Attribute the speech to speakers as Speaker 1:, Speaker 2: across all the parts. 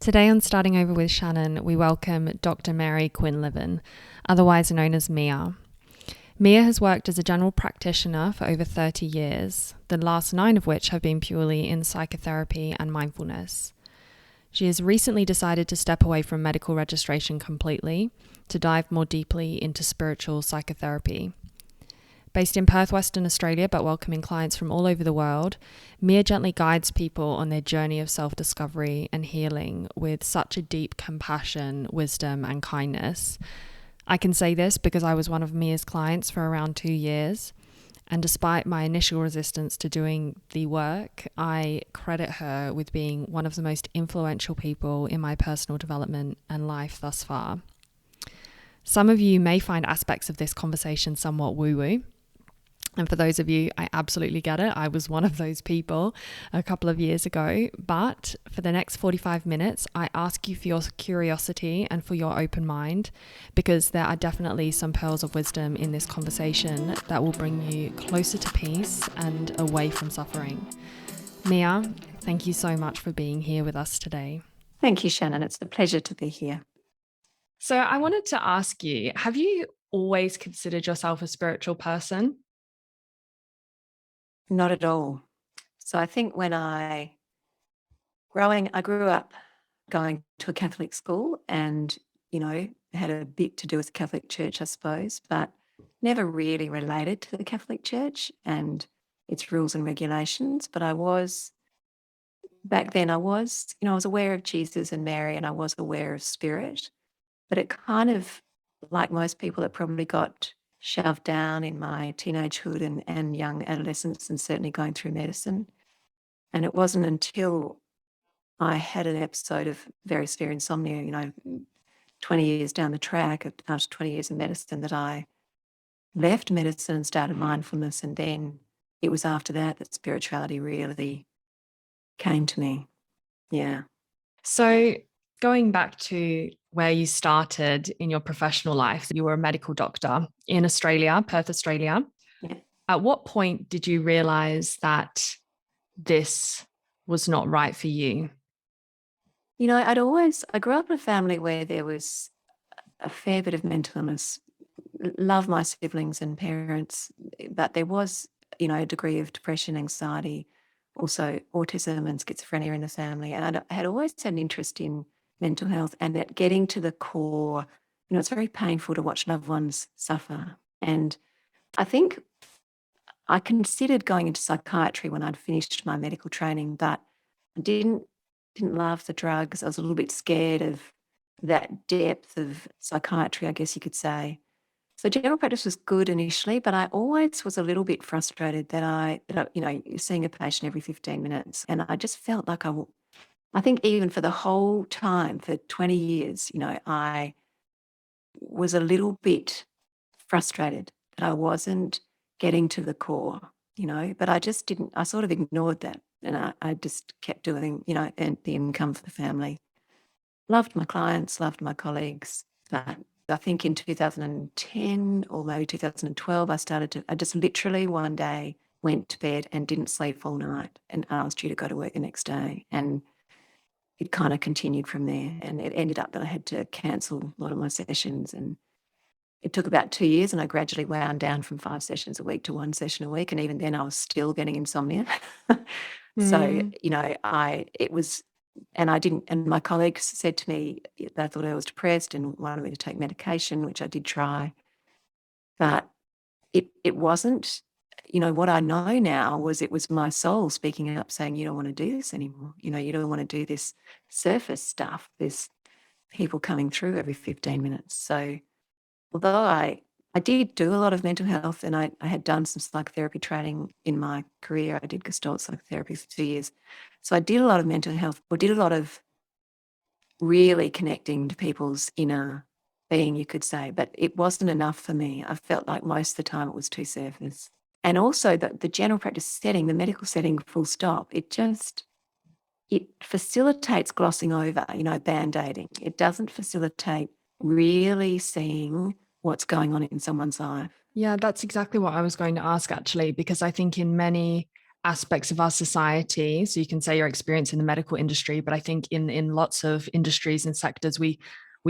Speaker 1: Today on Starting Over with Shannon, we welcome Dr Mary Quinlivan, otherwise known as Mia. Mia has worked as a general practitioner for over 30 years, the last 9 of which have been purely in psychotherapy and mindfulness. She has recently decided to step away from medical registration completely to dive more deeply into spiritual psychotherapy. Based in Perth, Western Australia, but welcoming clients from all over the world, Mia gently guides people on their journey of self-discovery and healing with such a deep compassion, wisdom, and kindness. I can say this because I was one of Mia's clients for around 2 years, and despite my initial resistance to doing the work, I credit her with being one of the most influential people in my personal development and life thus far. Some of you may find aspects of this conversation somewhat woo-woo. And for those of you, I absolutely get it. I was one of those people a couple of years ago. But for the next 45 minutes, I ask you for your curiosity and for your open mind, because there are definitely some pearls of wisdom in this conversation that will bring you closer to peace and away from suffering. Mia, thank you so much for being here with us today.
Speaker 2: Thank you, Shannon. It's a pleasure to be here.
Speaker 1: So I wanted to ask you, have you always considered yourself a spiritual person?
Speaker 2: Not at all. So I think when I grew up going to a Catholic school and, had a bit to do with the Catholic Church, I suppose, but never really related to the Catholic Church and its rules and regulations. But back then I was aware of Jesus and Mary, and I was aware of spirit, but it kind of, like most people, it probably got shoved down in my teenagehood and young adolescence, and certainly going through medicine. And it wasn't until I had an episode of very severe insomnia, 20 years down the track, after 20 years in medicine, that I left medicine and started mindfulness. And then it was after that spirituality really came to me. Yeah.
Speaker 1: So going back to where you started in your professional life, you were a medical doctor in Australia, Perth, Australia.
Speaker 2: Yeah.
Speaker 1: At what point did you realize that this was not right for you?
Speaker 2: I grew up in a family where there was a fair bit of mental illness. Love my siblings and parents, but there was, a degree of depression, anxiety, also autism and schizophrenia in the family. And I had always had an interest in mental health and that getting to the core. It's very painful to watch loved ones suffer. And I think I considered going into psychiatry when I'd finished my medical training, but I didn't love the drugs. I was a little bit scared of that depth of psychiatry, I guess you could say. So general practice was good initially, but I always was a little bit frustrated that you're seeing a patient every 15 minutes. And I just felt like I think even for the whole time, for 20 years, I was a little bit frustrated that I wasn't getting to the core, but I just didn't, I sort of ignored that. And I just kept doing, and the income for the family. Loved my clients, loved my colleagues, but I think in 2010 or maybe 2012, I just literally one day went to bed and didn't sleep all night, and I was due to go to work the next day. And it kind of continued from there. And it ended up that I had to cancel a lot of my sessions. And it took about 2 years, and I gradually wound down from 5 sessions a week to 1 session a week. And even then I was still getting insomnia. So, and my colleagues said to me, they thought I was depressed and wanted me to take medication, which I did try. But it wasn't, what I know now was it was my soul speaking up saying, you don't want to do this anymore. You don't want to do this surface stuff. There's people coming through every 15 minutes. So although I did do a lot of mental health, and I had done some psychotherapy training in my career. I did Gestalt psychotherapy for 2 years. So I did a lot of mental health, or did a lot of really connecting to people's inner being, you could say, but it wasn't enough for me. I felt like most of the time it was too surface. And also the general practice setting, the medical setting, full stop, it facilitates glossing over, band-aiding. It doesn't facilitate really seeing what's going on in someone's life.
Speaker 1: Yeah, that's exactly what I was going to ask, actually, because I think in many aspects of our society. So you can say your experience in the medical industry, but I think in lots of industries and sectors, we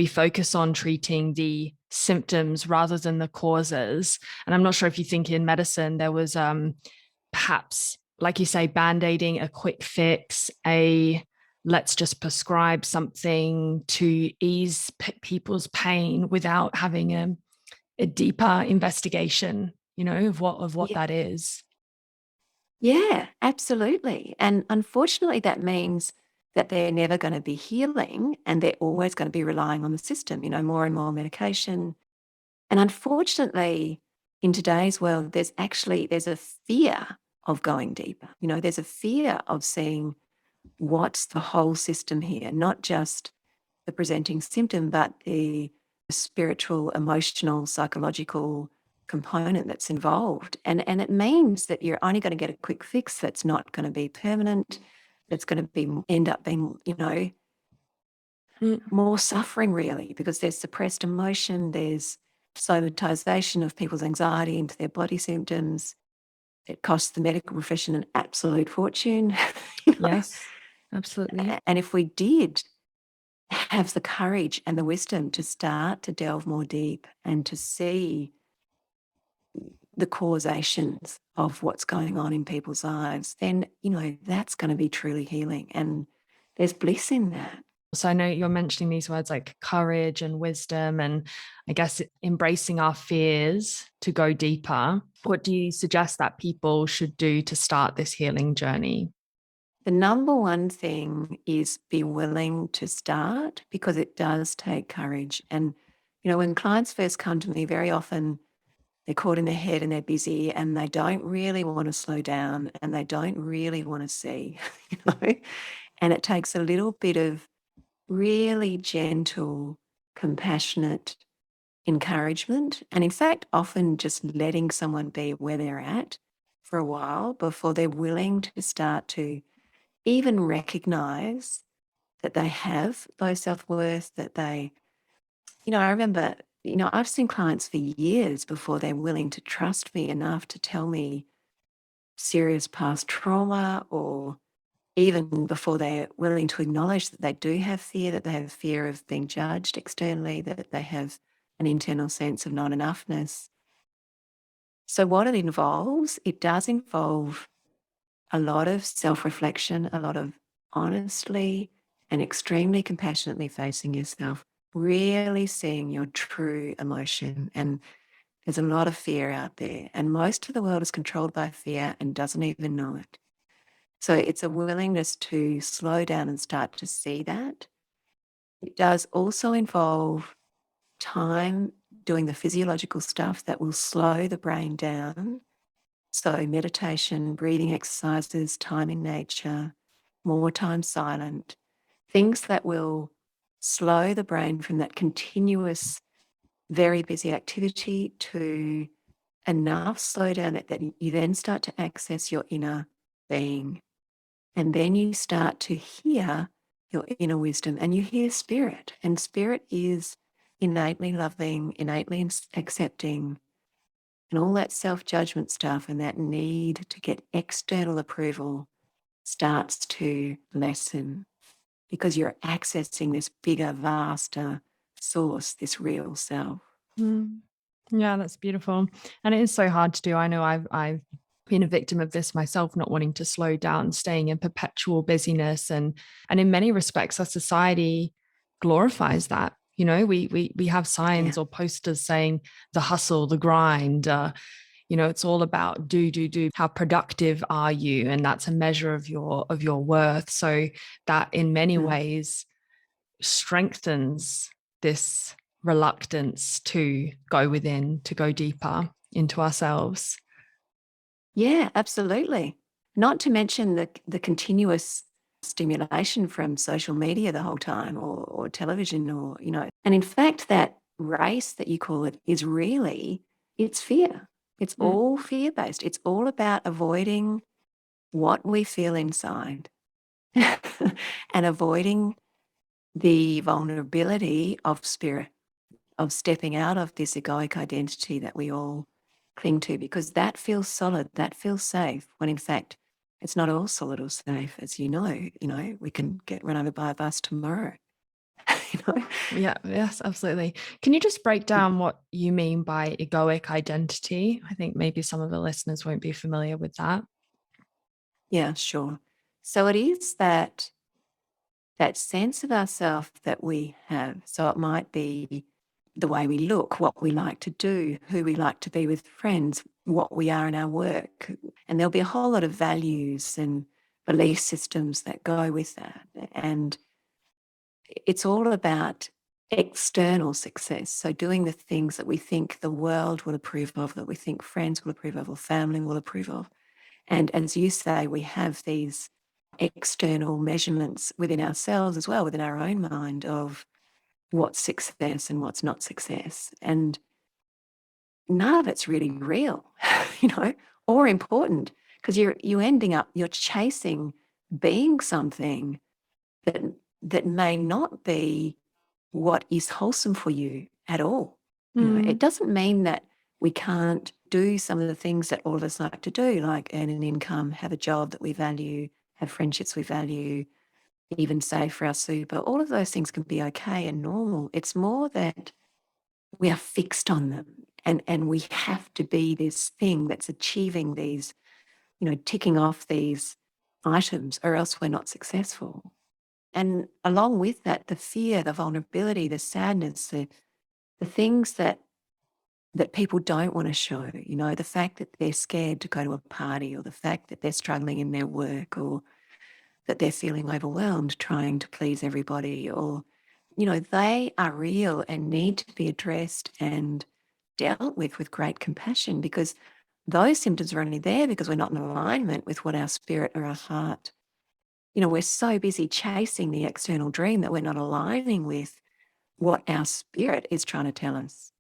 Speaker 1: focus on treating the symptoms rather than the causes. And I'm not sure if you think in medicine there was perhaps, like you say, band-aiding, a quick fix, a let's just prescribe something to ease people's pain without having a deeper investigation, of what
Speaker 2: Yeah.
Speaker 1: that is.
Speaker 2: Yeah, absolutely. And unfortunately, that means that they're never going to be healing and they're always going to be relying on the system, more and more medication. And unfortunately, in today's world, there's a fear of going deeper. There's a fear of seeing what's the whole system here, not just the presenting symptom, but the spiritual, emotional, psychological component that's involved. And it means that you're only going to get a quick fix that's not going to be permanent, that's going to end up being, more suffering really, because there's suppressed emotion, there's somatization of people's anxiety into their body symptoms. It costs the medical profession an absolute fortune.
Speaker 1: Yes, absolutely.
Speaker 2: And if we did have the courage and the wisdom to start to delve more deep and to see the causations of what's going on in people's lives, then, that's going to be truly healing. And there's bliss in that.
Speaker 1: So I know you're mentioning these words like courage and wisdom, and I guess embracing our fears to go deeper. What do you suggest that people should do to start this healing journey?
Speaker 2: The number one thing is be willing to start, because it does take courage. And, when clients first come to me, very often they're caught in their head and they're busy and they don't really want to slow down and they don't really want to see, you know. And it takes a little bit of really gentle, compassionate encouragement. And in fact, often just letting someone be where they're at for a while before they're willing to start to even recognize that they have low self-worth, that they, I remember, I've seen clients for years before they're willing to trust me enough to tell me serious past trauma, or even before they're willing to acknowledge that they do have fear, that they have fear of being judged externally, that they have an internal sense of not enoughness. So what it does involve a lot of self-reflection, a lot of honestly and extremely compassionately facing yourself, really seeing your true emotion. And there's a lot of fear out there, and most of the world is controlled by fear and doesn't even know it. So it's a willingness to slow down and start to see that. It does also involve time doing the physiological stuff that will slow the brain down. So meditation, breathing exercises, time in nature, more time silent, things that will slow the brain from that continuous, very busy activity to enough slow down that you then start to access your inner being. And then you start to hear your inner wisdom and you hear spirit. And spirit is innately loving, innately accepting, and all that self-judgment stuff and that need to get external approval starts to lessen, because you're accessing this bigger, vaster source, this real self.
Speaker 1: Mm. Yeah, that's beautiful. And it is so hard to do. I know I've been a victim of this myself, not wanting to slow down, staying in perpetual busyness. And in many respects, our society glorifies that. We have signs or posters saying the hustle, the grind, it's all about do. How productive are you? And that's a measure of your worth. So that in many ways strengthens this reluctance to go within, to go deeper into ourselves.
Speaker 2: Yeah, absolutely. Not to mention the continuous stimulation from social media the whole time, or television, or, and in fact, that race that you call it is really, it's fear. It's all fear-based. It's all about avoiding what we feel inside and avoiding the vulnerability of spirit, of stepping out of this egoic identity that we all cling to, because that feels solid, that feels safe, when in fact It's not all solid or safe, as you know, we can get run over by a bus tomorrow. you know?
Speaker 1: Yeah, yes, absolutely. Can you just break down what you mean by egoic identity? I think maybe some of the listeners won't be familiar with that.
Speaker 2: Yeah, sure. So it is that sense of ourself that we have. So it might be the way we look, what we like to do, who we like to be with friends, what we are in our work. And there'll be a whole lot of values and belief systems that go with that. And it's all about external success. So doing the things that we think the world will approve of, that we think friends will approve of, or family will approve of. And as you say, we have these external measurements within ourselves as well, within our own mind, of what's success and what's not success. And none of it's really real, or important, because you're chasing being something that may not be what is wholesome for you at all. It doesn't mean that we can't do some of the things that all of us like to do, like earn an income, have a job that we value, have friendships we value, even save for our super. All of those things can be okay and normal. It's more that we are fixed on them, and we have to be this thing that's achieving these, ticking off these items, or else we're not successful. And along with that, the fear, the vulnerability, the sadness, the things that people don't want to show, the fact that they're scared to go to a party, or the fact that they're struggling in their work, or that they're feeling overwhelmed trying to please everybody, or, they are real and need to be addressed and dealt with great compassion, because those symptoms are only there because we're not in alignment with what our spirit or our heart. We're so busy chasing the external dream that we're not aligning with what our spirit is trying to tell us.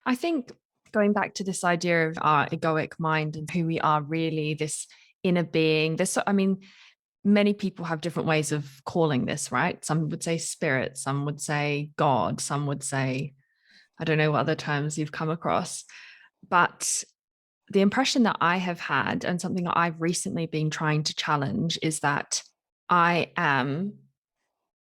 Speaker 1: I think going back to this idea of our egoic mind and who we are really, this inner being, many people have different ways of calling this, right? Some would say spirit, some would say God, some would say, I don't know what other terms you've come across. But the impression that I have had, and something that I've recently been trying to challenge, is that I am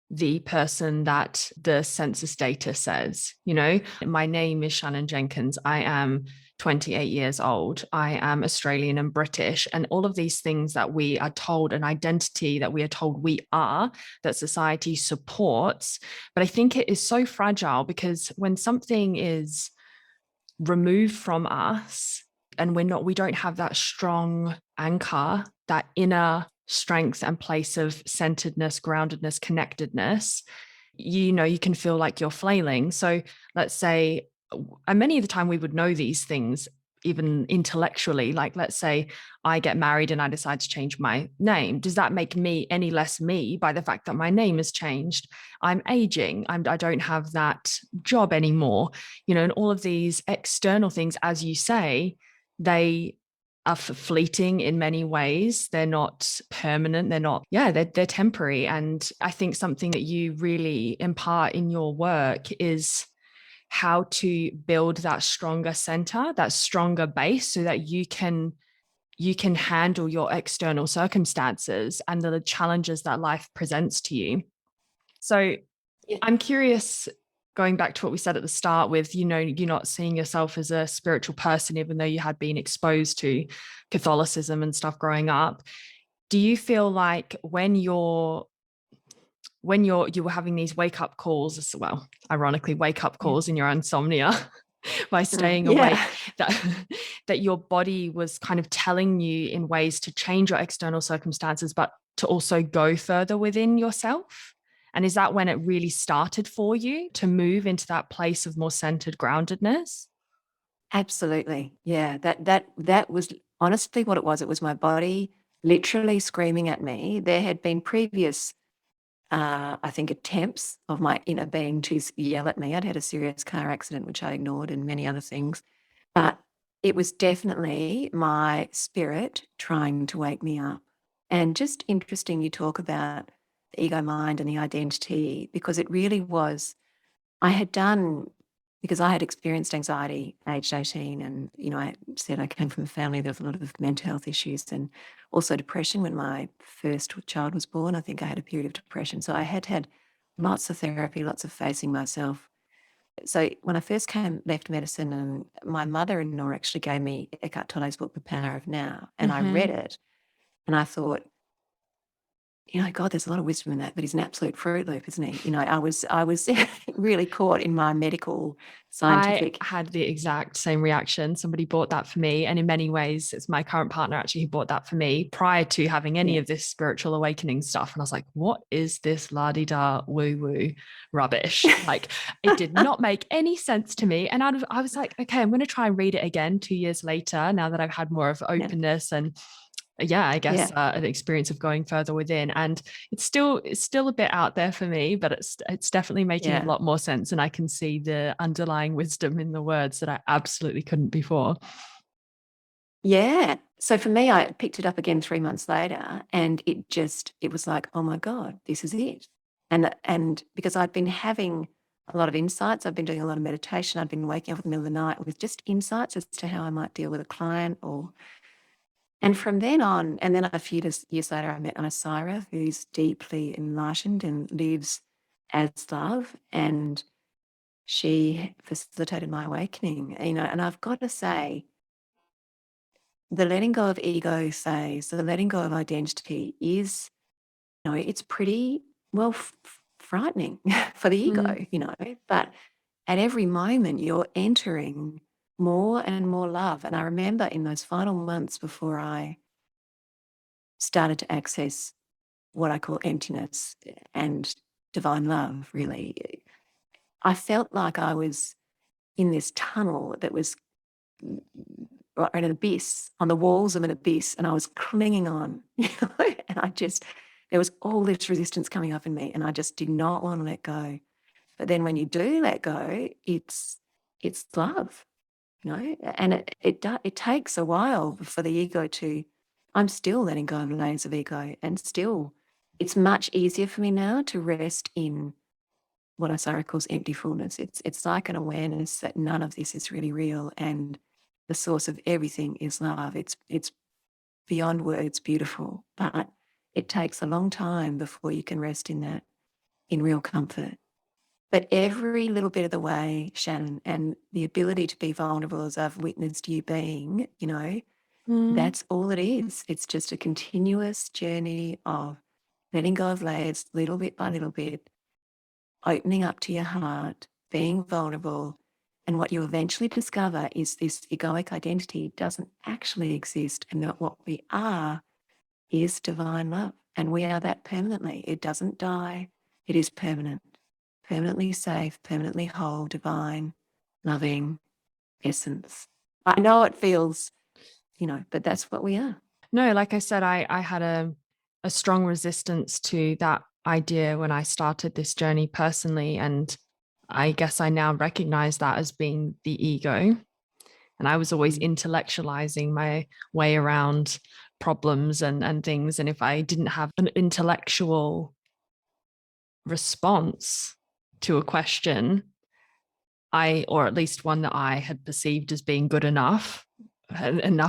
Speaker 1: the person that the census data says. My name is Shannon Jenkins. I am 28 years old. I am Australian and British, and all of these things that we are told, an identity that we are told we are, that society supports. But I think it is so fragile, because when something is removed from us, and we don't have that strong anchor, that inner strength and place of centeredness, groundedness, connectedness, you can feel like you're flailing. So let's say, and many of the time we would know these things even intellectually, like let's say I get married and I decide to change my name. Does that make me any less me by the fact that my name has changed? I'm aging. I don't have that job anymore, and all of these external things, as you say, they are fleeting in many ways. They're not permanent. They're temporary. And I think something that you really impart in your work is how to build that stronger center, that stronger base, so that you can handle your external circumstances and the challenges that life presents to you. So
Speaker 2: Yeah.
Speaker 1: I'm curious, going back to what we said at the start with, you're not seeing yourself as a spiritual person, even though you had been exposed to Catholicism and stuff growing up. Do you feel like when you were having these wake up calls, well, ironically, wake up calls in your insomnia by staying awake, that your body was kind of telling you in ways to change your external circumstances, but to also go further within yourself? And is that when it really started for you to move into that place of more centered groundedness?
Speaker 2: Absolutely. Yeah. That was honestly what it was. It was my body literally screaming at me. There had been previous, I think, attempts of my inner being to yell at me. I'd had a serious car accident, which I ignored, and many other things. But it was definitely my spirit trying to wake me up. And just interesting you talk about the ego mind and the identity, because it really was, I had done because I had experienced anxiety aged 18, and, I said I came from a family that was a lot of mental health issues and also depression. When my first child was born, I think I had a period of depression. So I had lots of therapy, lots of facing myself. So when I first left medicine, and my mother-in-law actually gave me Eckhart Tolle's book, The Power of Now, and I read it, and I thought, God, there's a lot of wisdom in that, but he's an absolute Fruit Loop, isn't he? I was really caught in my medical scientific.
Speaker 1: I had the exact same reaction. Somebody bought that for me. And in many ways, it's my current partner actually who bought that for me prior to having any of this spiritual awakening stuff. And I was like, what is this la-di-da woo-woo rubbish? Like, it did not make any sense to me. And I was like, okay, I'm going to try and read it again 2 years later, now that I've had more of openness and I guess an experience of going further within, and it's still a bit out there for me, but it's definitely making a lot more sense, and I can see the underlying wisdom in the words that I absolutely couldn't before.
Speaker 2: So for me, I picked it up again 3 months later, and it was like, oh my God, this is it. And because I'd been having a lot of insights, I've been doing a lot of meditation, I'd been waking up in the middle of the night with just insights as to how I might deal with a client. And from then on, and then a few years later, I met Isira, who's deeply enlightened and lives as love, and she facilitated my awakening. And I've got to say, the letting go of ego phase, the letting go of identity is, it's pretty frightening for the ego, but at every moment you're entering more and more love. And I remember in those final months before I started to access what I call emptiness and divine love, really, I felt like I was in this tunnel that was an abyss, on the walls of an abyss, and I was clinging on, and there was all this resistance coming up in me, and I just did not want to let go. But then when you do let go, it's love, and it takes a while for the ego to. I'm still letting go of layers of ego, and still, it's much easier for me now to rest in what Isira calls empty fullness. It's like an awareness that none of this is really real, and the source of everything is love. It's beyond words beautiful, but it takes a long time before you can rest in that, in real comfort. But every little bit of the way, Shannon, and the ability to be vulnerable as I've witnessed you being, that's all it is. It's just a continuous journey of letting go of layers, little bit by little bit, opening up to your heart, being vulnerable. And what you eventually discover is this egoic identity doesn't actually exist, and that what we are is divine love. And we are that permanently. It doesn't die. It is permanent, permanently safe, permanently whole, divine, loving essence. I know it feels, but that's what we are.
Speaker 1: No, like I said, I had a strong resistance to that idea when I started this journey personally. And I guess I now recognize that as being the ego. And I was always intellectualizing my way around problems and things. And if I didn't have an intellectual response to a question, or at least one that I had perceived as being good enough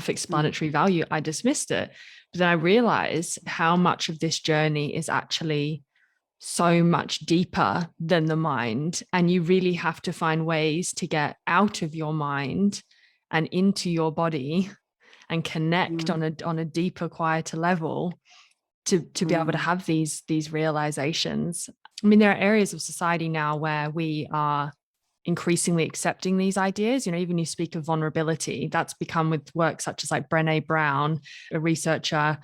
Speaker 1: explanatory value, I dismissed it. But then I realized how much of this journey is actually so much deeper than the mind. And you really have to find ways to get out of your mind and into your body and connect on a deeper, quieter level to be able to have these realizations. I mean, there are areas of society now where we are increasingly accepting these ideas. Even you speak of vulnerability, that's become with work such as like Brené Brown, a researcher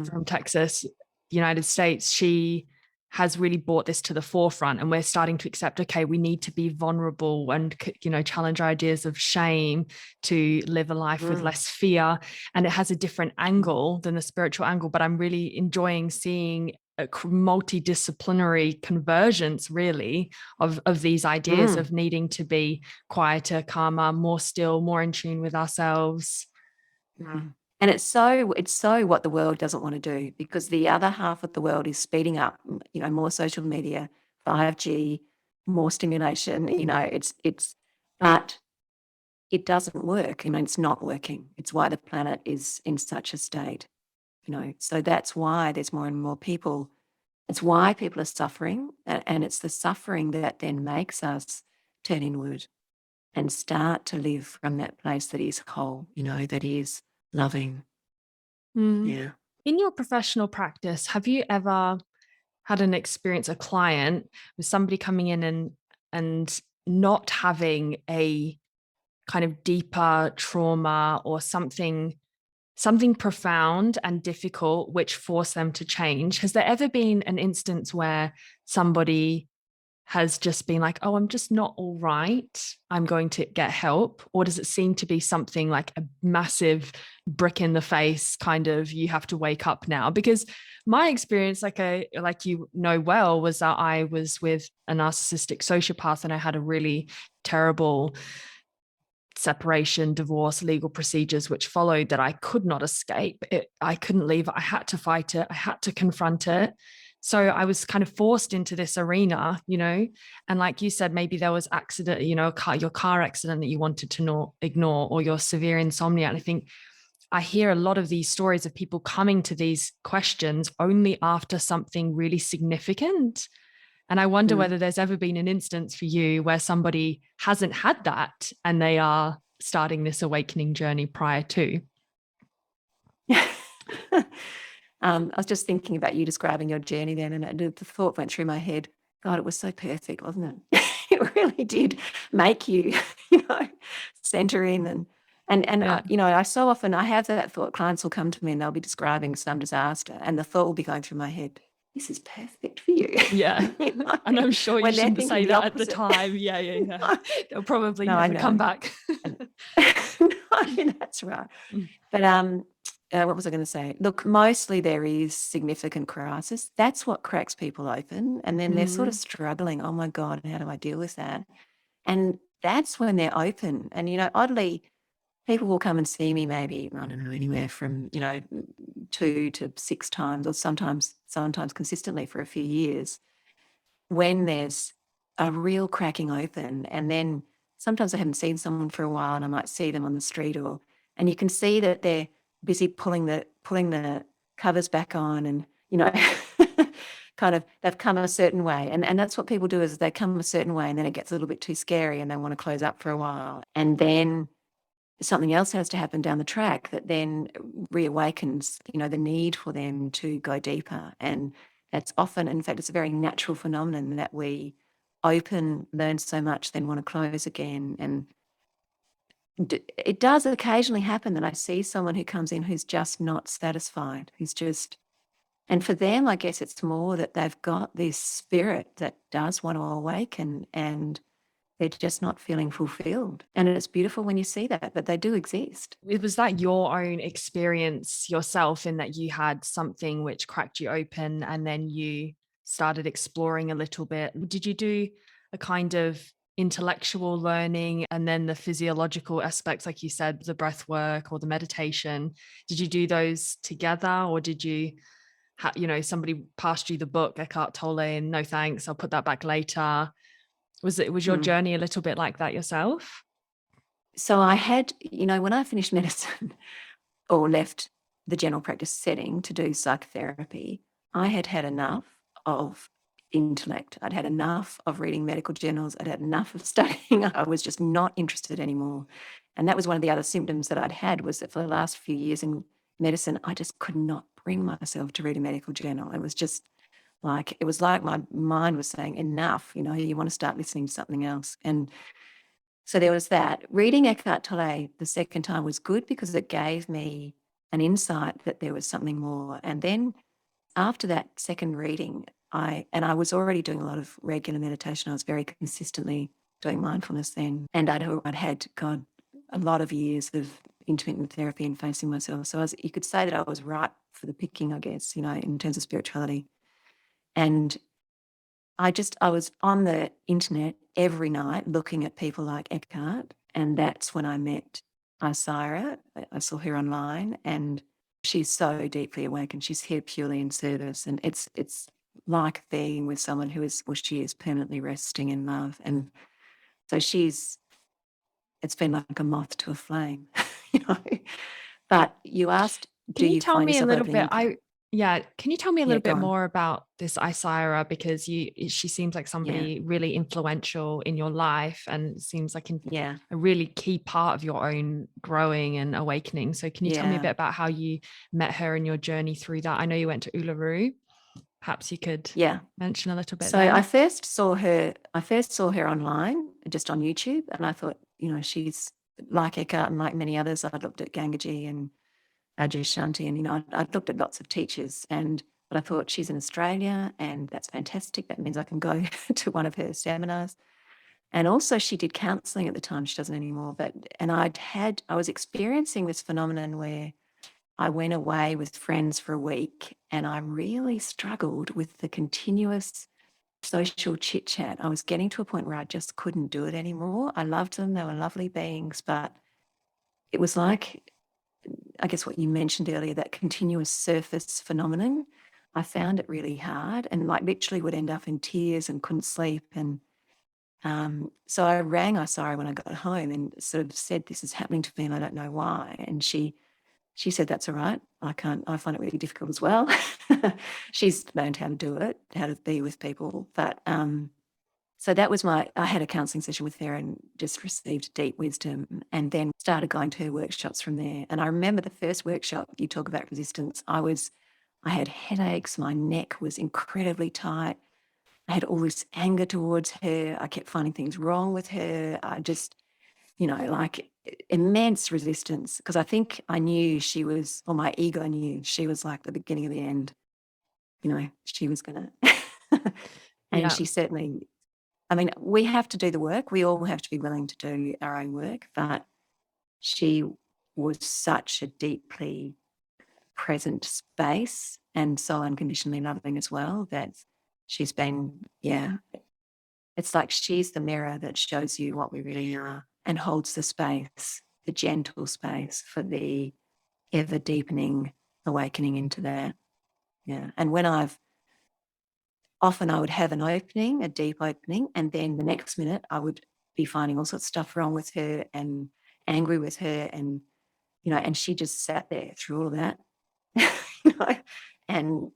Speaker 1: from Texas, United States. She has really brought this to the forefront, and we're starting to accept, okay, we need to be vulnerable and, challenge our ideas of shame to live a life with less fear. And it has a different angle than the spiritual angle, but I'm really enjoying seeing a multidisciplinary convergence, really, of these ideas of needing to be quieter, calmer, more still, more in tune with ourselves.
Speaker 2: And it's so what the world doesn't want to do, because the other half of the world is speeding up, more social media, 5G, more stimulation, it's But it doesn't work. I mean, it's not working. It's why the planet is in such a state, So that's why there's more and more people. It's why people are suffering. And it's the suffering that then makes us turn inward and start to live from that place that is whole, that is loving. Yeah.
Speaker 1: In your professional practice, have you ever had an experience, a client with somebody coming in and not having a kind of deeper trauma or something profound and difficult which forced them to change? Has there ever been an instance where somebody has just been like, oh, I'm just not all right, I'm going to get help? Or does it seem to be something like a massive brick in the face kind of, you have to wake up now? Because my experience, like well, was that I was with a narcissistic sociopath and I had a really terrible separation, divorce, legal procedures which followed that I could not escape. I couldn't leave. I had to fight it. I had to confront it. So I was kind of forced into this arena, and like you said, maybe there was accident, your car accident that you wanted to ignore, or your severe insomnia. And I think I hear a lot of these stories of people coming to these questions only after something really significant. And I wonder whether there's ever been an instance for you where somebody hasn't had that and they are starting this awakening journey prior to.
Speaker 2: I was just thinking about you describing your journey then, and the thought went through my head, God, it was so perfect, wasn't it? It really did make you, center in and I so often I have that thought. Clients will come to me and they'll be describing some disaster, and the thought will be going through my head, this is perfect for you.
Speaker 1: Yeah. And I'm sure you shouldn't say that at the time. Yeah. They'll probably never come back.
Speaker 2: That's right. But what was I going to say? Look, mostly there is significant crisis. That's what cracks people open. And then they're sort of struggling. Oh my God, how do I deal with that? And that's when they're open. And, oddly, people will come and see me maybe, I don't know, anywhere from, 2 to 6 times, or sometimes consistently for a few years, when there's a real cracking open. And then sometimes I haven't seen someone for a while and I might see them on the street, and you can see that they're busy pulling the covers back on, and, kind of they've come a certain way. And that's what people do, is they come a certain way and then it gets a little bit too scary and they want to close up for a while. And then something else has to happen down the track that then reawakens, the need for them to go deeper. And that's often, in fact, it's a very natural phenomenon that we open, learn so much, then want to close again. And it does occasionally happen that I see someone who comes in who's just not satisfied, and for them, I guess it's more that they've got this spirit that does want to awaken, and they're just not feeling fulfilled. And it's beautiful when you see that, but they do exist.
Speaker 1: Was that your own experience yourself, in that you had something which cracked you open and then you started exploring a little bit? Did you do a kind of intellectual learning and then the physiological aspects, like you said, the breath work or the meditation? Did you do those together, or did you somebody passed you the book, Eckhart Tolle, and no thanks, I'll put that back later? Was your journey a little bit like that yourself?
Speaker 2: So I had, when I finished medicine or left the general practice setting to do psychotherapy, I had had enough of intellect. I'd had enough of reading medical journals. I'd had enough of studying. I was just not interested anymore. And that was one of the other symptoms that I'd had, was that for the last few years in medicine, I just could not bring myself to read a medical journal. It was like my mind was saying, enough, you want to start listening to something else. And so there was that. Reading Eckhart Tolle the second time was good because it gave me an insight that there was something more. And then after that second reading, I was already doing a lot of regular meditation. I was very consistently doing mindfulness then. And I'd had, God, a lot of years of intermittent therapy and facing myself. So you could say that I was ripe for the picking, I guess, in terms of spirituality. And I was on the internet every night looking at people like Eckhart, and that's when I met Isira. I saw her online, and she's so deeply awakened. She's here purely in service, and it's like being with someone she is permanently resting in love. And so she's it's been like a moth to a flame, you know. But you asked,
Speaker 1: Can
Speaker 2: do
Speaker 1: you
Speaker 2: you
Speaker 1: tell
Speaker 2: find
Speaker 1: me a
Speaker 2: yourself
Speaker 1: little
Speaker 2: opening
Speaker 1: bit?
Speaker 2: up?
Speaker 1: Can you tell me a
Speaker 2: Yeah,
Speaker 1: little
Speaker 2: go
Speaker 1: bit
Speaker 2: on.
Speaker 1: more about this Isira? Because she seems like
Speaker 2: Yeah,
Speaker 1: somebody really influential in your life and seems like
Speaker 2: yeah,
Speaker 1: a really key part of your own growing and awakening. So can you tell me a
Speaker 2: yeah,
Speaker 1: bit about how you met her and your journey through that? I know you went to Uluru. Perhaps you could
Speaker 2: yeah.
Speaker 1: mention a little bit
Speaker 2: So I
Speaker 1: there.
Speaker 2: first saw her online, just on YouTube, and I thought, you know, she's like Eckhart and like many others. I looked at Gangaji and Adyashanti, and, you know, I'd looked at lots of teachers, but I thought, she's in Australia, and that's fantastic. That means I can go to one of her seminars. And also, she did counselling at the time. She doesn't anymore. I was experiencing this phenomenon where I went away with friends for a week, and I really struggled with the continuous social chit chat. I was getting to a point where I just couldn't do it anymore. I loved them. They were lovely beings, but it was like, I guess what you mentioned earlier, that continuous surface phenomenon. I found it really hard, and like literally would end up in tears and couldn't sleep. And so I rang Isara when I got home and sort of said, this is happening to me and I don't know why. And she said, that's all right. I find it really difficult as well. She's learned how to do it, how to be with people. But so that was I had a counselling session with her and just received deep wisdom, and then started going to her workshops from there. And I remember the first workshop, you talk about resistance, I had headaches, my neck was incredibly tight. I had all this anger towards her. I kept finding things wrong with her. I just, you know, like immense resistance, because I think I knew or my ego knew she was like the beginning of the end. You know, she was going to, and
Speaker 1: Yeah.
Speaker 2: she certainly, I mean, we have to do the work. We all have to be willing to do our own work, but she was such a deeply present space and so unconditionally loving as well, that she's been, yeah, it's like she's the mirror that shows you what we really are and holds the space, the gentle space for the ever deepening awakening into that. Yeah. And often I would have an opening, a deep opening, and then the next minute I would be finding all sorts of stuff wrong with her and angry with her, and, you know, and she just sat there through all of that, you know, and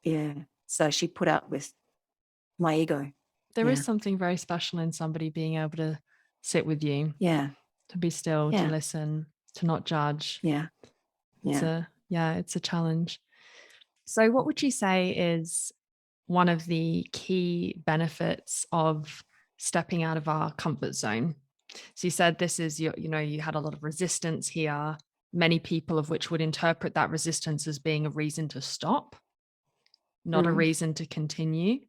Speaker 2: yeah, so she put up with my ego.
Speaker 1: There is
Speaker 2: Yeah.
Speaker 1: something very special in somebody being able to sit with you,
Speaker 2: Yeah.
Speaker 1: to be still, to
Speaker 2: Yeah.
Speaker 1: listen, to not judge.
Speaker 2: Yeah. Yeah.
Speaker 1: It's a challenge. So what would you say is one of the key benefits of stepping out of our comfort zone? So you said this is you had a lot of resistance here, many people of which would interpret that resistance as being a reason to stop, not a
Speaker 2: Mm.
Speaker 1: reason to continue.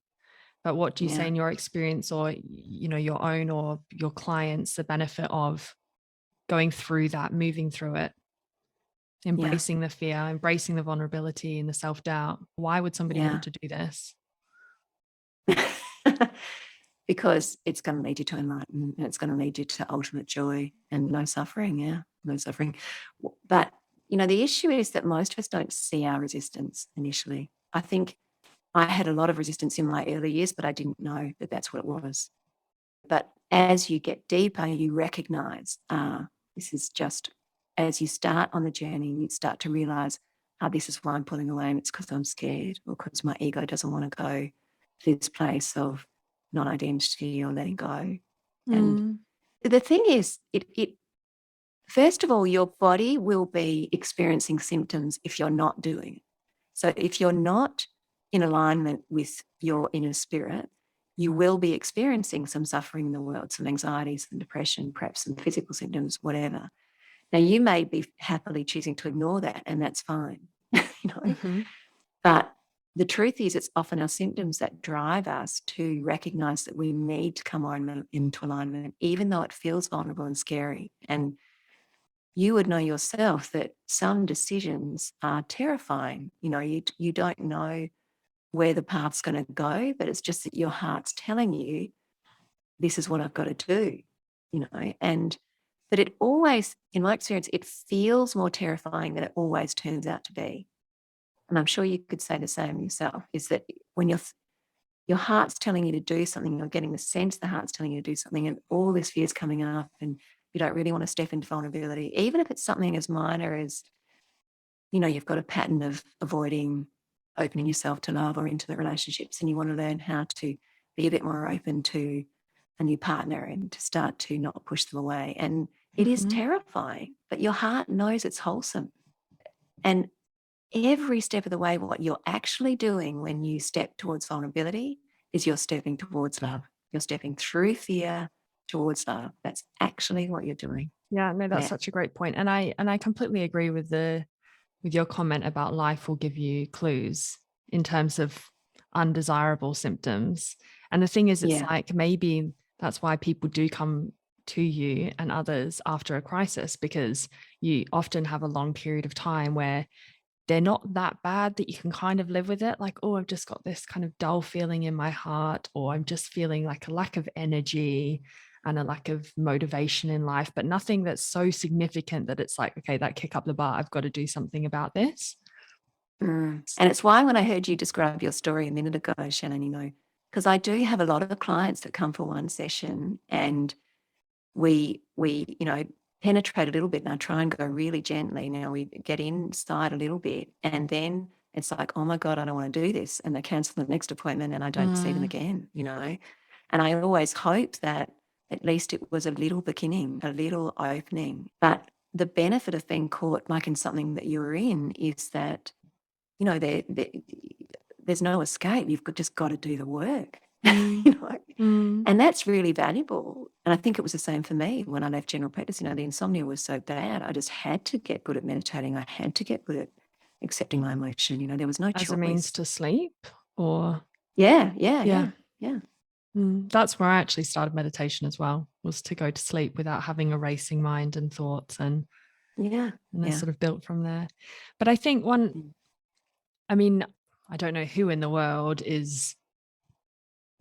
Speaker 1: But what do you say
Speaker 2: Yeah.
Speaker 1: in your experience, or your own or your clients, the benefit of going through that, moving through it, embracing the fear, embracing the vulnerability and the self-doubt? Why would somebody
Speaker 2: Yeah.
Speaker 1: want to do this?
Speaker 2: Because it's going to lead you to enlightenment, and it's going to lead you to ultimate joy and no suffering. Yeah, no suffering. But, you know, the issue is that most of us don't see our resistance initially. I think I had a lot of resistance in my early years, but I didn't know that that's what it was. But as you get deeper, you recognize, this is just, as you start on the journey, you start to realize, this is why I'm pulling away, and it's because I'm scared, or because my ego doesn't want to go to this place of non-identity or letting go. And the thing is, it first of all, your body will be experiencing symptoms if you're not doing it. So if you're not in alignment with your inner spirit, you will be experiencing some suffering in the world, some anxiety, some depression, perhaps some physical symptoms, whatever. Now, you may be happily choosing to ignore that, and that's fine, you know.
Speaker 1: Mm-hmm.
Speaker 2: But the truth is, it's often our symptoms that drive us to recognize that we need to come into alignment, even though it feels vulnerable and scary. And you would know yourself that some decisions are terrifying. You know, you don't know where the path's going to go, but it's just that your heart's telling you, this is what I've got to do, you know. But it always, in my experience, it feels more terrifying than it always turns out to be. And I'm sure you could say the same yourself, is that when your heart's telling you to do something, you're getting the sense the heart's telling you to do something, and all this fear is coming up, and You don't really want to step into vulnerability, even if it's something as minor as, you've got a pattern of avoiding opening yourself to love or into the relationships, and you want to learn how to be a bit more open to a new partner and to start to not push them away. And it is terrifying, but your heart knows it's wholesome. And every step of the way, what you're actually doing when you step towards vulnerability is you're stepping towards love. You're stepping through fear towards love. That's actually what you're doing.
Speaker 1: Yeah, no, that's such a great point. And I completely agree with your comment about life will give you clues in terms of undesirable symptoms. And the thing is, it's like maybe that's why people do come to you and others after a crisis, because you often have a long period of time where they're not that bad that you can kind of live with it. Like, oh, I've just got this kind of dull feeling in my heart, or I'm just feeling like a lack of energy and a lack of motivation in life, but nothing that's so significant that it's like, okay, that kick up the bar, I've got to do something about this.
Speaker 2: And it's why when I heard you describe your story a minute ago, Shannon, because I do have a lot of the clients that come for one session, and we penetrate a little bit, and I try and go really gently. Now we get inside a little bit, and then it's like, oh my God, I don't want to do this. And they cancel the next appointment and I don't see them again, And I always hope that at least it was a little beginning, a little opening. But the benefit of being caught like in something that you were in is that, there's no escape. You've just got to do the work, And that's really valuable. And I think it was the same for me when I left general practice. The insomnia was so bad. I just had to get good at meditating. I had to get good at accepting my emotion. There was no choice.
Speaker 1: As a means to sleep, or?
Speaker 2: Yeah.
Speaker 1: That's where I actually started meditation as well, was to go to sleep without having a racing mind and thoughts, and I sort of built from there. But I think I don't know who in the world is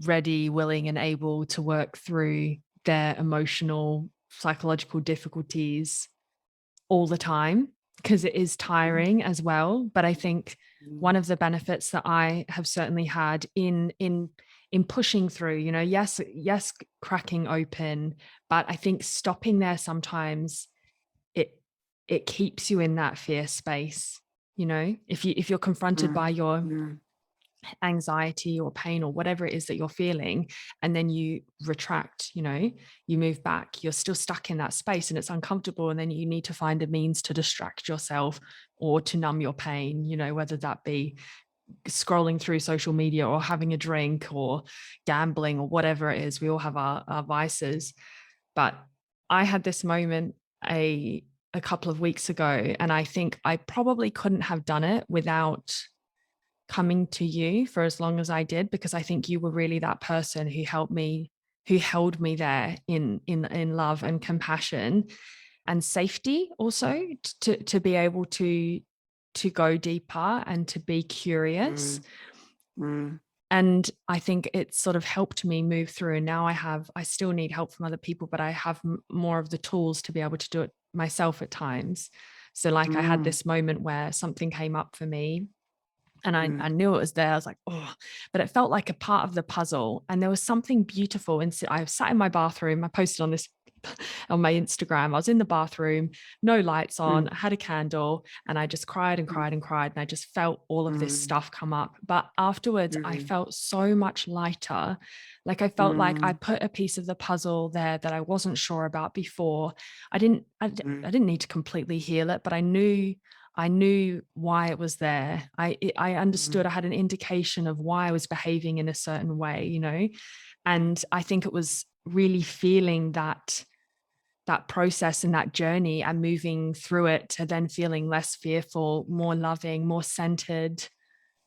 Speaker 1: ready, willing, and able to work through their emotional, psychological difficulties all the time, because it is tiring as well. But I think one of the benefits that I have certainly had in pushing through, yes, cracking open, but I think stopping there sometimes, it keeps you in that fear space. If you're confronted by your anxiety or pain or whatever it is that you're feeling, and then you retract, you move back, you're still stuck in that space and it's uncomfortable, and then you need to find a means to distract yourself or to numb your pain, whether that be scrolling through social media or having a drink or gambling or whatever it is. We all have our vices. But I had this moment a couple of weeks ago, and I think I probably couldn't have done it without coming to you for as long as I did, because I think you were really that person who held me there in love and compassion and safety, also to be able to go deeper and to be curious. And I think it sort of helped me move through. And now I still need help from other people, but I have more of the tools to be able to do it myself at times. So like I had this moment where something came up for me, and I knew it was there. I was like, oh, but it felt like a part of the puzzle. And there was something beautiful. And so I sat in my bathroom. I posted on this on my Instagram. I was in the bathroom, no lights on, I had a candle, and I just cried and cried and cried. And I just felt all of this stuff come up. But afterwards, I felt so much lighter. Like I felt like I put a piece of the puzzle there that I wasn't sure about before. I didn't need to completely heal it, but I knew why it was there. I understood. I had an indication of why I was behaving in a certain way, and I think it was really feeling that process and that journey and moving through it to then feeling less fearful, more loving, more centered,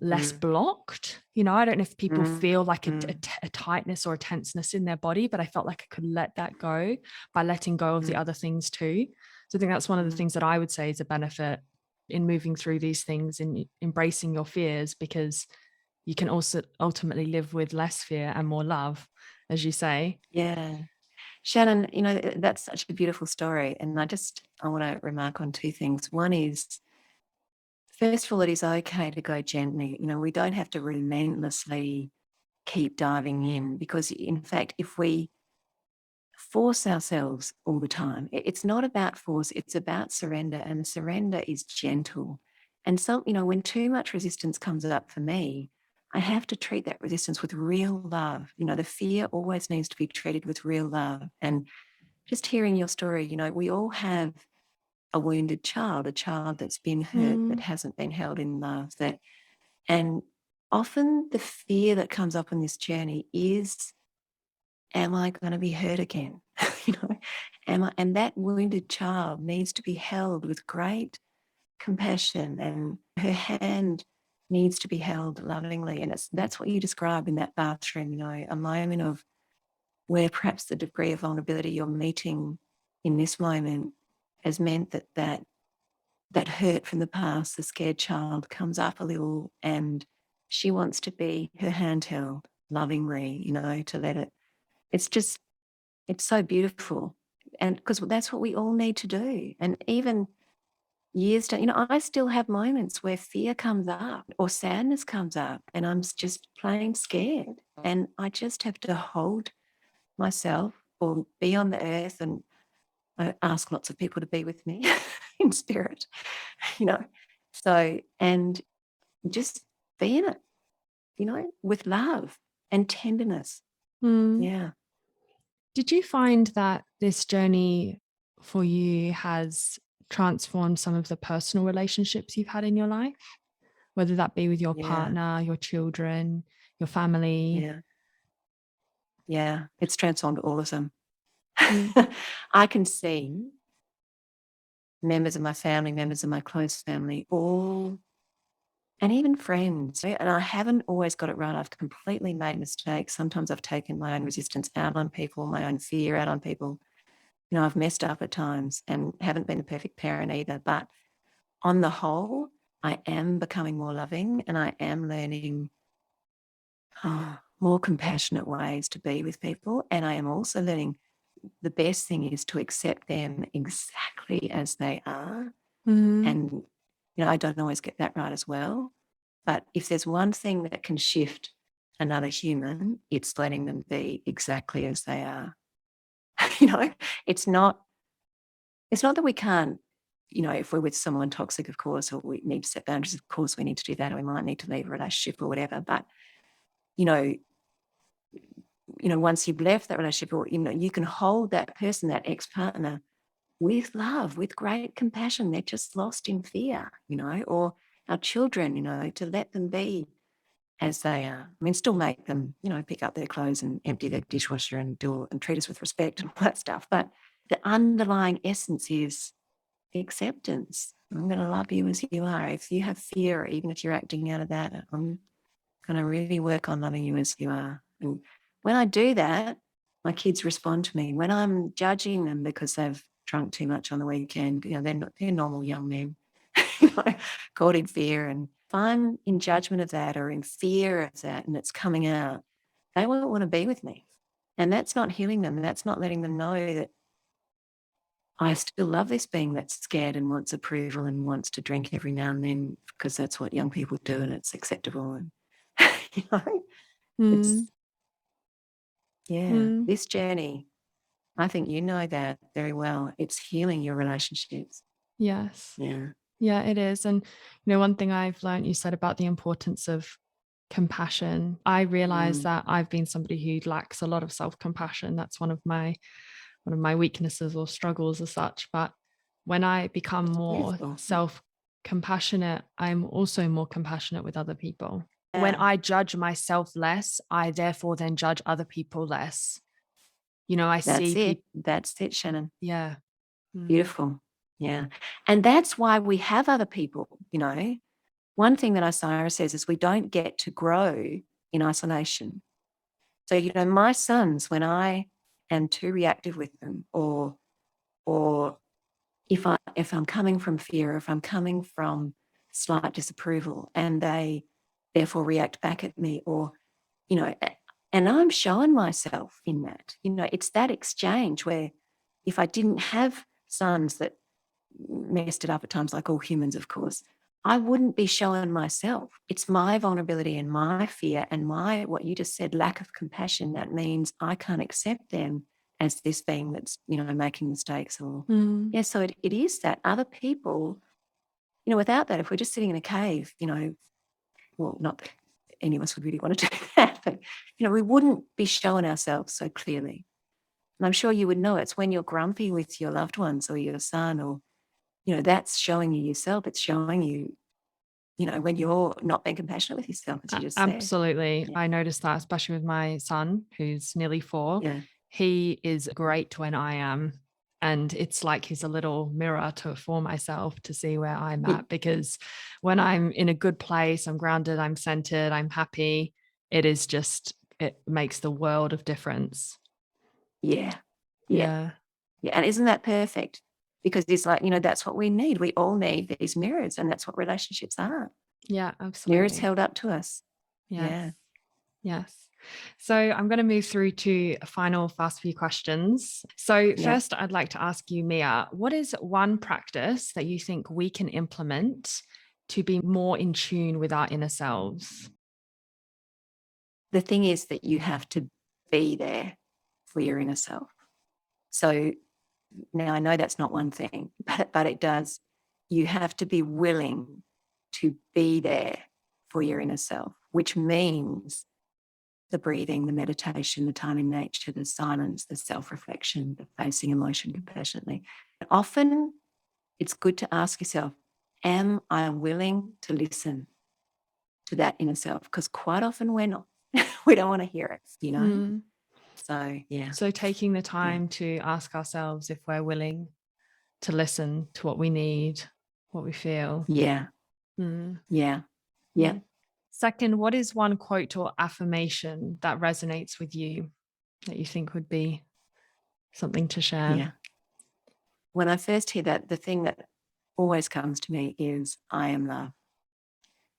Speaker 1: less blocked. I don't know if people feel like a tightness or a tenseness in their body, but I felt like I could let that go by letting go of the other things too. So I think that's one of the things that I would say is a benefit in moving through these things and embracing your fears, because you can also ultimately live with less fear and more love, as you say.
Speaker 2: Yeah. Shannon, that's such a beautiful story. And I want to remark on two things. One is, first of all, it is okay to go gently. We don't have to relentlessly keep diving in, because in fact, if we force ourselves all the time. It's not about force, it's about surrender, and surrender is gentle. And so, when too much resistance comes up for me, I have to treat that resistance with real love. The fear always needs to be treated with real love. And just hearing your story, we all have a wounded child, a child that's been hurt, that hasn't been held in love. And often the fear that comes up on this journey is, am I going to be hurt again? And that wounded child needs to be held with great compassion, and her hand needs to be held lovingly. And that's what you described in that bathroom, a moment of where perhaps the degree of vulnerability you're meeting in this moment has meant that hurt from the past, the scared child, comes up a little, and she wants to be her hand held lovingly, to let it. It's so beautiful. And because that's what we all need to do. And even years down, I still have moments where fear comes up or sadness comes up, and I'm just plain scared. And I just have to hold myself or be on the earth, and I ask lots of people to be with me in spirit, So, and just be in it, with love and tenderness. Yeah.
Speaker 1: Did you find that this journey for you has transformed some of the personal relationships you've had in your life, whether that be with your partner, your children, your family?
Speaker 2: Yeah. It's transformed all of them. I can see members of my family, members of my close family, all, and even friends. And I haven't always got it right. I've completely made mistakes. Sometimes I've taken my own resistance out on people, my own fear out on people. I've messed up at times and haven't been a perfect parent either. But on the whole, I am becoming more loving, and I am learning more compassionate ways to be with people. And I am also learning the best thing is to accept them exactly as they are. And, I don't always get that right as well. But if there's one thing that can shift another human, it's letting them be exactly as they are. It's not that we can't, if we're with someone toxic, of course, or we need to set boundaries, of course, we need to do that, or we might need to leave a relationship or whatever. But, once you've left that relationship, or, you can hold that person, that ex-partner, with love, with great compassion. They're just lost in fear, or our children, to let them be as they are. I mean, still make them, pick up their clothes and empty their dishwasher and treat us with respect and all that stuff. But the underlying essence is acceptance. I'm going to love you as you are. If you have fear, even if you're acting out of that, I'm going to really work on loving you as you are. And when I do that, my kids respond to me. When I'm judging them because they've drunk too much on the weekend, they're normal young men, caught in fear. And if I'm in judgment of that or in fear of that and it's coming out, they won't want to be with me. And that's not healing them. That's not letting them know that I still love this being that's scared and wants approval and wants to drink every now and then because that's what young people do and it's acceptable. And, it's, this journey, I think you know that very well. It's healing your relationships.
Speaker 1: Yes.
Speaker 2: Yeah.
Speaker 1: Yeah, it is. And, one thing I've learned, you said about the importance of compassion. I realize that I've been somebody who lacks a lot of self-compassion. That's one of my weaknesses or struggles as such. But when I become more self-compassionate, I'm also more compassionate with other people. Yeah. When I judge myself less, I therefore then judge other people less.
Speaker 2: That's it, Shannon.
Speaker 1: Yeah.
Speaker 2: Beautiful. Yeah. And that's why we have other people, One thing that Isaiah says is we don't get to grow in isolation. So, my sons, when I am too reactive with them, or if I'm coming from fear, if I'm coming from slight disapproval and they therefore react back at me, or, and I'm showing myself in that, it's that exchange where if I didn't have sons that messed it up at times, like all humans, of course, I wouldn't be showing myself. It's my vulnerability and my fear and my, what you just said, lack of compassion. That means I can't accept them as this being that's, making mistakes or,
Speaker 1: Mm.
Speaker 2: yeah, so it is that other people, without that, if we're just sitting in a cave, well, not that any of us would really want to do that, but, we wouldn't be showing ourselves so clearly. And I'm sure you would know it's when you're grumpy with your loved ones or your son or, that's showing you yourself. It's showing you, when you're not being compassionate with yourself, as you just said.
Speaker 1: Absolutely.
Speaker 2: Yeah.
Speaker 1: I noticed that, especially with my son, who's nearly 4.
Speaker 2: Yeah.
Speaker 1: He is great when I am. And it's like he's a little mirror for myself to see where I'm at, because when I'm in a good place, I'm grounded, I'm centered, I'm happy, it makes the world of difference.
Speaker 2: Yeah.
Speaker 1: Yeah.
Speaker 2: Yeah. And isn't that perfect? Because it's like, that's what we need. We all need these mirrors, and that's what relationships are.
Speaker 1: Yeah, absolutely.
Speaker 2: Mirrors held up to us.
Speaker 1: Yes.
Speaker 2: Yeah.
Speaker 1: Yes. So I'm going to move through to a final fast few questions. So first, I'd like to ask you, Mia, what is one practice that you think we can implement to be more in tune with our inner selves?
Speaker 2: The thing is that you have to be there for your inner self. So now I know that's not one thing, but it does. You have to be willing to be there for your inner self, which means the breathing, the meditation, the time in nature, the silence, the self-reflection, the facing emotion compassionately. Often it's good to ask yourself, am I willing to listen to that inner self? Because quite often we're not. We don't want to hear it,
Speaker 1: Mm.
Speaker 2: So, yeah.
Speaker 1: So taking the time to ask ourselves if we're willing to listen to what we need, what we feel.
Speaker 2: Yeah.
Speaker 1: Mm.
Speaker 2: Yeah. Yeah.
Speaker 1: Second, what is one quote or affirmation that resonates with you that you think would be something to share?
Speaker 2: Yeah. When I first hear that, the thing that always comes to me is I am love.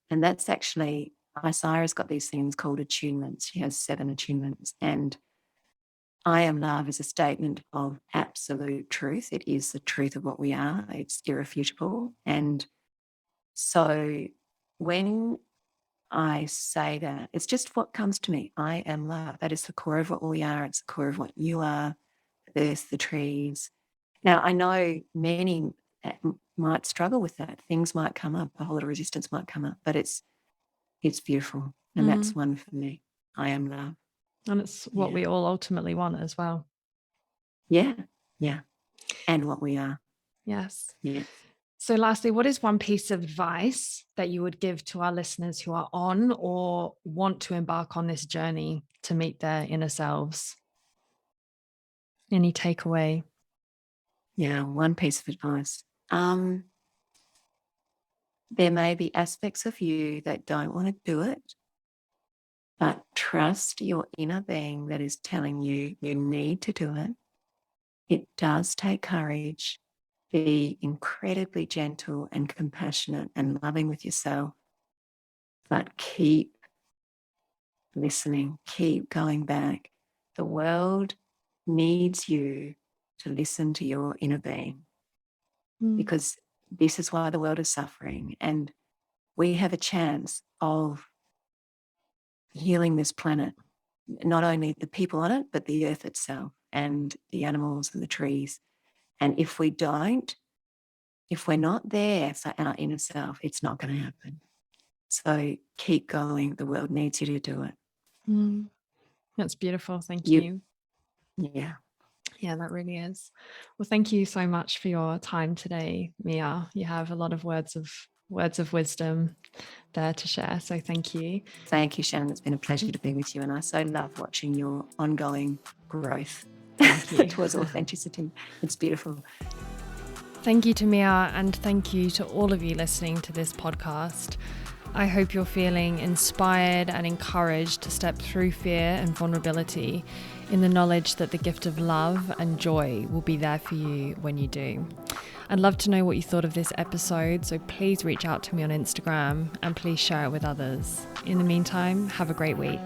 Speaker 2: And that's actually, Isara's got these things called attunements. She has 7 attunements. And I am love is a statement of absolute truth. It is the truth of what we are. It's irrefutable. And so when I say that, it's just what comes to me. I am love. That is the core of what we are. It's the core of what you are, the earth, the trees. Now, I know many might struggle with that. Things might come up. A whole lot of resistance might come up, but it's beautiful. And that's one for me. I am love.
Speaker 1: And it's what we all ultimately want as well.
Speaker 2: Yeah. Yeah. And what we are.
Speaker 1: Yes.
Speaker 2: Yeah.
Speaker 1: So lastly, what is one piece of advice that you would give to our listeners who are on or want to embark on this journey to meet their inner selves? Any takeaway?
Speaker 2: Yeah, one piece of advice. There may be aspects of you that don't want to do it, but trust your inner being that is telling you you need to do it. It does take courage. Be incredibly gentle and compassionate and loving with yourself, but keep listening, keep going back. The world needs you to listen to your inner being, because this is why the world is suffering. And we have a chance of healing this planet, not only the people on it, but the earth itself and the animals and the trees. And if we don't, if we're not there for our inner self, it's not going to happen. So keep going. The world needs you to do it.
Speaker 1: That's beautiful. Thank you.
Speaker 2: Yeah.
Speaker 1: Yeah, that really is. Well, thank you so much for your time today, Mia. You have a lot of words of wisdom there to share. So thank you.
Speaker 2: Thank you, Shannon. It's been a pleasure to be with you. And I so love watching your ongoing growth towards authenticity. It's beautiful.
Speaker 1: Thank you to Mia, and thank you to all of you listening to this podcast. I hope you're feeling inspired and encouraged to step through fear and vulnerability in the knowledge that the gift of love and joy will be there for you when you do. I'd love to know what you thought of this episode, so please reach out to me on Instagram and please share it with others. In the meantime, have a great week.